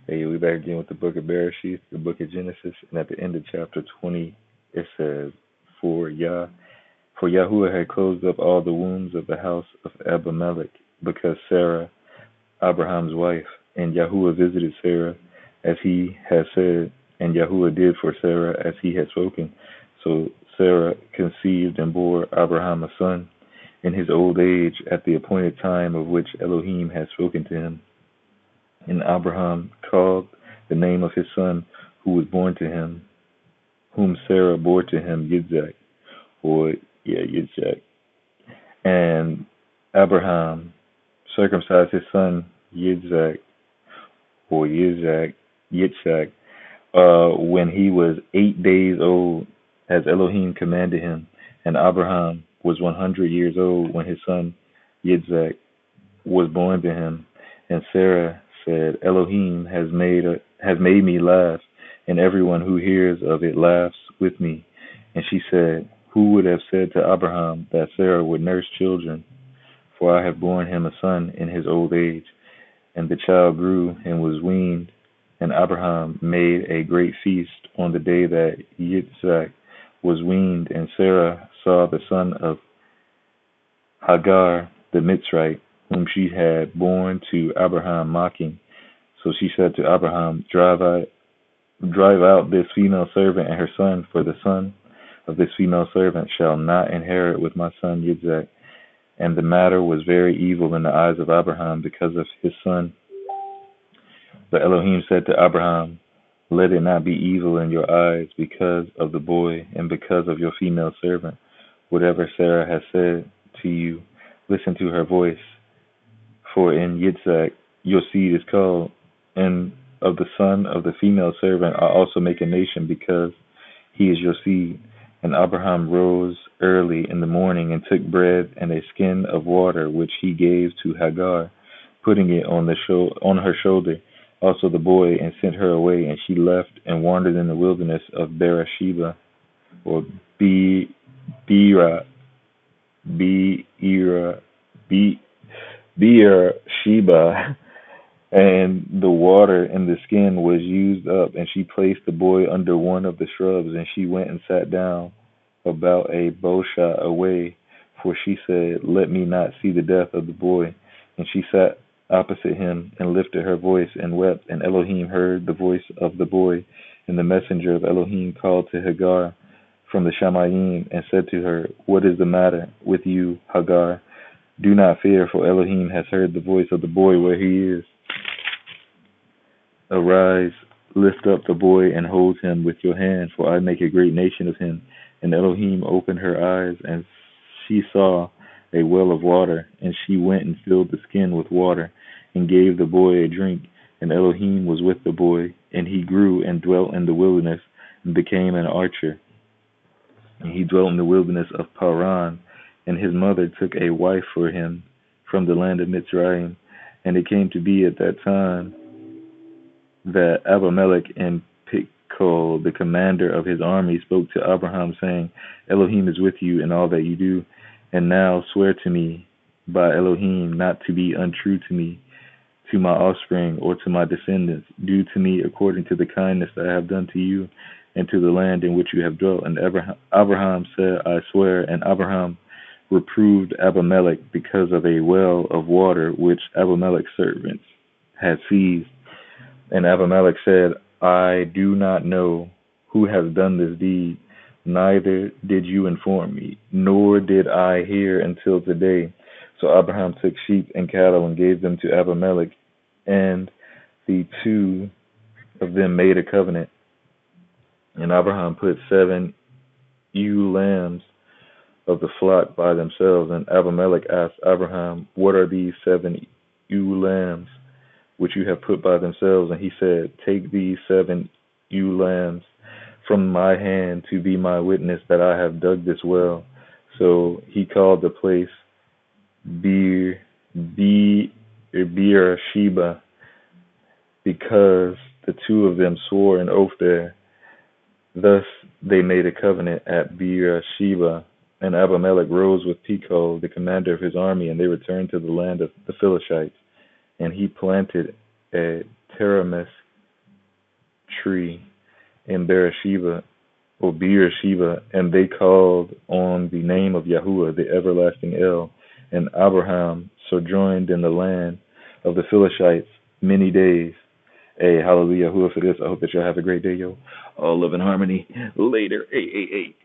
Hey, we back again with the book of Bereshith, the book of Genesis, and at the end of chapter 20, it says, For Yahuah had closed up all the wombs of the house of Abimelech, because Sarah, Abraham's wife, and Yahuah visited Sarah as he had said, and Yahuah did for Sarah as he had spoken. So Sarah conceived and bore Abraham a son in his old age at the appointed time of which Elohim had spoken to him. And Abraham called the name of his son who was born to him, whom Sarah bore to him, Yitzhak, or Yitzhak. And Abraham circumcised his son Yitzhak, or Yitzhak, when he was 8 days old, as Elohim commanded him. And Abraham was 100 years old when his son Yitzhak was born to him. And Sarah said, Elohim has made me laugh, and everyone who hears of it laughs with me. And she said, Who would have said to Abraham that Sarah would nurse children? For I have borne him a son in his old age. And the child grew and was weaned, and Abraham made a great feast on the day that Yitzhak was weaned. And Sarah saw the son of Hagar the Mitzrite, whom she had borne to Abraham, mocking. So she said to Abraham, Drive out this female servant and her son, for the son of this female servant shall not inherit with my son Yitzhak. And the matter was very evil in the eyes of Abraham because of his son. But Elohim said to Abraham, Let it not be evil in your eyes because of the boy and because of your female servant. Whatever Sarah has said to you, listen to her voice. For in Yitzhak your seed is called, and of the son of the female servant I also make a nation, because he is your seed. And Abraham rose early in the morning and took bread and a skin of water, which he gave to Hagar, putting it on her shoulder, also the boy, and sent her away. And she left and wandered in the wilderness of Bereshith, or Beersheba, and the water in the skin was used up, and she placed the boy under one of the shrubs, and she went and sat down about a bowshot away, for she said, Let me not see the death of the boy. And she sat opposite him, and lifted her voice, and wept. And Elohim heard the voice of the boy, and the messenger of Elohim called to Hagar from the Shamayim, and said to her, What is the matter with you, Hagar? Do not fear, for Elohim has heard the voice of the boy where he is. Arise, lift up the boy, and hold him with your hand, for I make a great nation of him. And Elohim opened her eyes, and she saw a well of water, and she went and filled the skin with water, and gave the boy a drink. And Elohim was with the boy, and he grew and dwelt in the wilderness, and became an archer. And he dwelt in the wilderness of Paran, and his mother took a wife for him from the land of Mitzrayim. And it came to be at that time that Abimelech and Pichol, the commander of his army, spoke to Abraham, saying, Elohim is with you in all that you do. And now swear to me by Elohim not to be untrue to me, to my offspring, or to my descendants. Do to me according to the kindness that I have done to you, and to the land in which you have dwelt. And Abraham said, I swear. And Abraham reproved Abimelech because of a well of water which Abimelech's servants had seized. And Abimelech said, I do not know who has done this deed, neither did you inform me, nor did I hear until today. So Abraham took sheep and cattle and gave them to Abimelech, and the two of them made a covenant. And Abraham put 7 ewe lambs of the flock by themselves. And Abimelech asked Abraham, What are these 7 ewe lambs which you have put by themselves? And he said, Take these 7 ewe lambs from my hand to be my witness that I have dug this well. So he called the place Beersheba, because the two of them swore an oath there. Thus they made a covenant at Beersheba. And Abimelech rose with Pichol, the commander of his army, and they returned to the land of the Philistines. And he planted a terebinth tree in Beersheba, and they called on the name of Yahuah, the everlasting El. And Abraham sojourned in the land of the Philistines many days. Hey, hallelujah, Yahuah for this. I hope that y'all have a great day, yo. All love and harmony. Later. Hey, hey, hey.